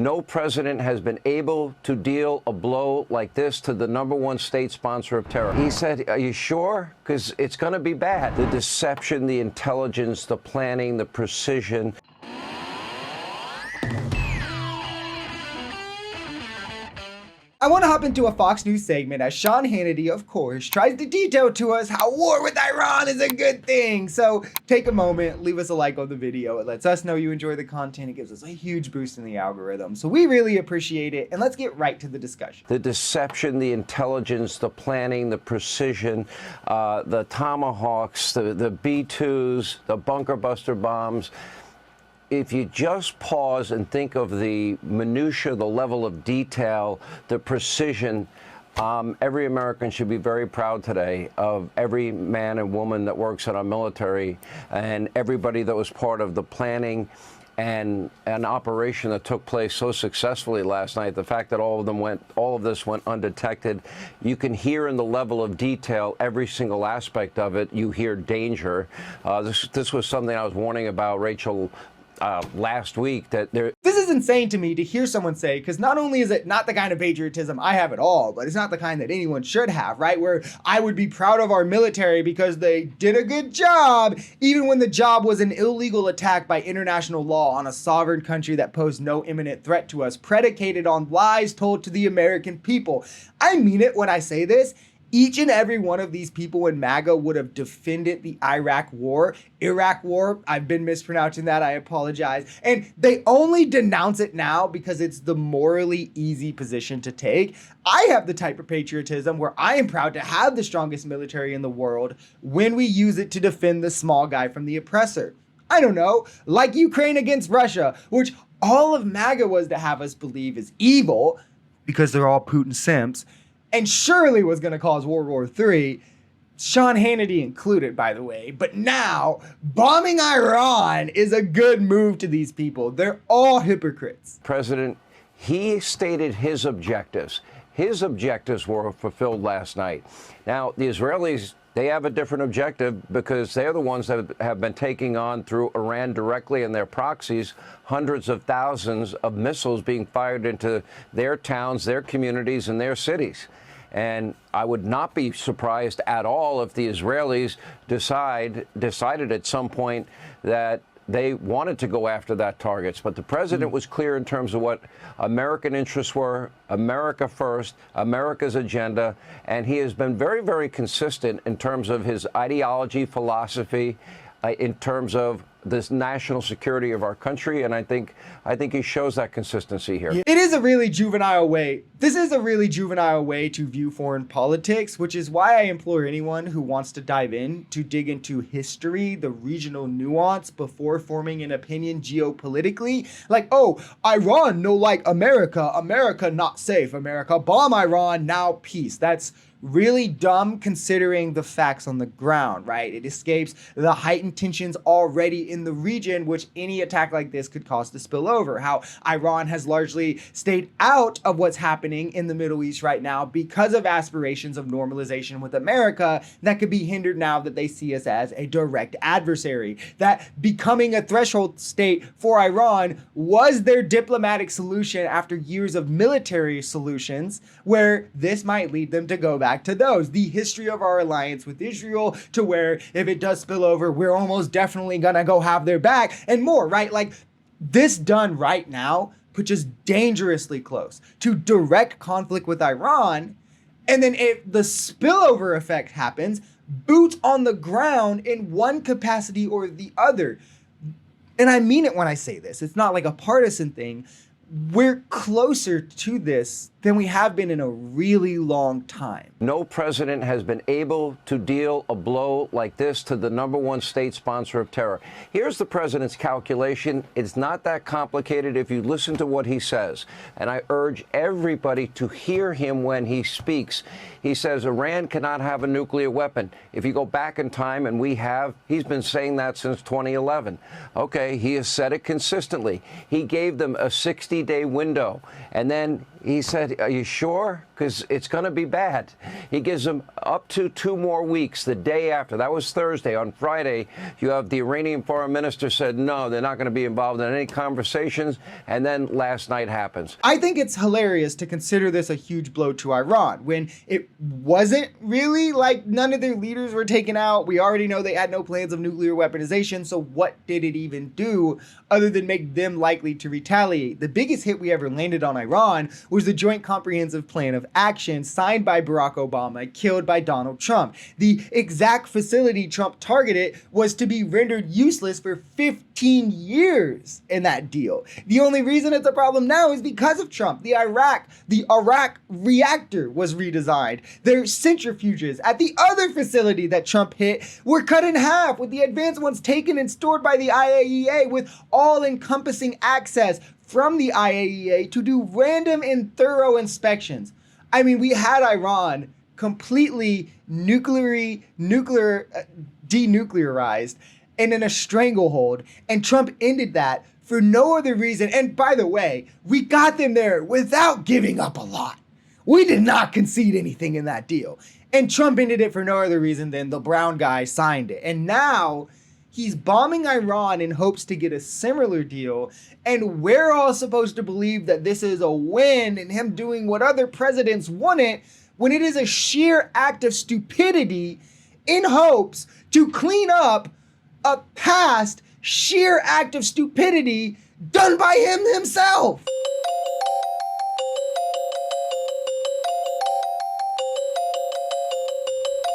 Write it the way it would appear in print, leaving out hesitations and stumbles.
No president has been able to deal a blow like this to the #1 state sponsor of terror. He said, are you sure? Because it's going to be bad. The deception, the intelligence, the planning, the precision. I want to hop into a Fox News segment as Sean Hannity, of course, tries to detail to us how war with Iran is a good thing. So take a moment, leave us a like on the video. It lets us know you enjoy the content. It gives us a huge boost in the algorithm. So we really appreciate it. And let's get right to the discussion. The deception, the intelligence, the planning, the precision, the Tomahawks, the B-2s, the bunker buster bombs. If you just pause and think of the minutia, the level of detail, the precision, every American should be very proud today of every man and woman that works in our military and everybody that was part of the planning and an operation that took place so successfully last night. The fact that all of this went undetected. You can hear in the level of detail every single aspect of it. You hear danger. This was something I was warning about, Rachel, last week, that there. This is insane to me to hear someone say, because not only is it not the kind of patriotism I have at all, but it's not the kind that anyone should have, right? Where I would be proud of our military because they did a good job, even when the job was an illegal attack by international law on a sovereign country that posed no imminent threat to us, predicated on lies told to the American people. I mean it when I say this. Each and every one of these people in MAGA would have defended the Iraq War. I've been mispronouncing that, I apologize. And they only denounce it now because it's the morally easy position to take. I have the type of patriotism where I am proud to have the strongest military in the world when we use it to defend the small guy from the oppressor. I don't know, like Ukraine against Russia, which all of MAGA was to have us believe is evil because they're all Putin simps, and surely was going to cause World War III, Sean Hannity included, by the way. But now, bombing Iran is a good move to these people. They're all hypocrites. President, he stated his objectives. His objectives were fulfilled last night. Now, the Israelis, they have a different objective because they're the ones that have been taking on through Iran directly and their proxies hundreds of thousands of missiles being fired into their towns, their communities, and their cities. And I would not be surprised at all if the Israelis decided at some point that they wanted to go after that targets. But the president was clear in terms of what American interests were, America first, America's agenda. And he has been very, very consistent in terms of his ideology, philosophy, in terms of this national security of our country, and I think he shows that consistency here. It is a really juvenile way. This is a really juvenile way to view foreign politics, which is why I implore anyone who wants to dive in to dig into history, the regional nuance before forming an opinion geopolitically. Like, oh, Iran no like America, America not safe, America bomb Iran, now peace. That's really dumb considering the facts on the ground, right? It escapes the heightened tensions already in the region, which any attack like this could cause to spill over. How Iran has largely stayed out of what's happening in the Middle East right now because of aspirations of normalization with America that could be hindered now that they see us as a direct adversary. That becoming a threshold state for Iran was their diplomatic solution after years of military solutions, where this might lead them to go back to those. The history of our alliance with Israel, to where if it does spill over, we're almost definitely gonna go have their back, and more, right? Like, this done right now puts us dangerously close to direct conflict with Iran. And then if the spillover effect happens, boots on the ground in one capacity or the other. And I mean it when I say this. It's not like a partisan thing. We're closer to this than we have been in a really long time. No president has been able to deal a blow like this to the #1 state sponsor of terror. Here's the president's calculation. It's not that complicated if you listen to what he says. And I urge everybody to hear him when he speaks. He says Iran cannot have a nuclear weapon. If you go back in time, and he's been saying that since 2011. Okay, he has said it consistently. He gave them a 60-day window. And then he said, are you sure? because it's going to be bad. He gives them up to 2 more weeks. The day after, that was Thursday. On Friday, you have the Iranian foreign minister said no, they're not going to be involved in any conversations. And then last night happens. I think it's hilarious to consider this a huge blow to Iran when it wasn't really. Like, none of their leaders were taken out. We already know they had no plans of nuclear weaponization. So what did it even do other than make them likely to retaliate? The biggest hit we ever landed on Iran was the Joint Comprehensive Plan of Action signed by Barack Obama, killed by Donald Trump. The exact facility Trump targeted was to be rendered useless for 15 years in that deal. The only reason it's a problem now is because of Trump. The Iraq reactor was redesigned. Their centrifuges at the other facility that Trump hit were cut in half, with the advanced ones taken and stored by the IAEA with all-encompassing access from the IAEA to do random and thorough inspections. I mean, we had Iran completely denuclearized and in a stranglehold, and Trump ended that for no other reason. And by the way, we got them there without giving up a lot. We did not concede anything in that deal. And Trump ended it for no other reason than the brown guy signed it. And now he's bombing Iran in hopes to get a similar deal. And we're all supposed to believe that this is a win and him doing what other presidents wanted, when it is a sheer act of stupidity in hopes to clean up a past sheer act of stupidity done by him himself.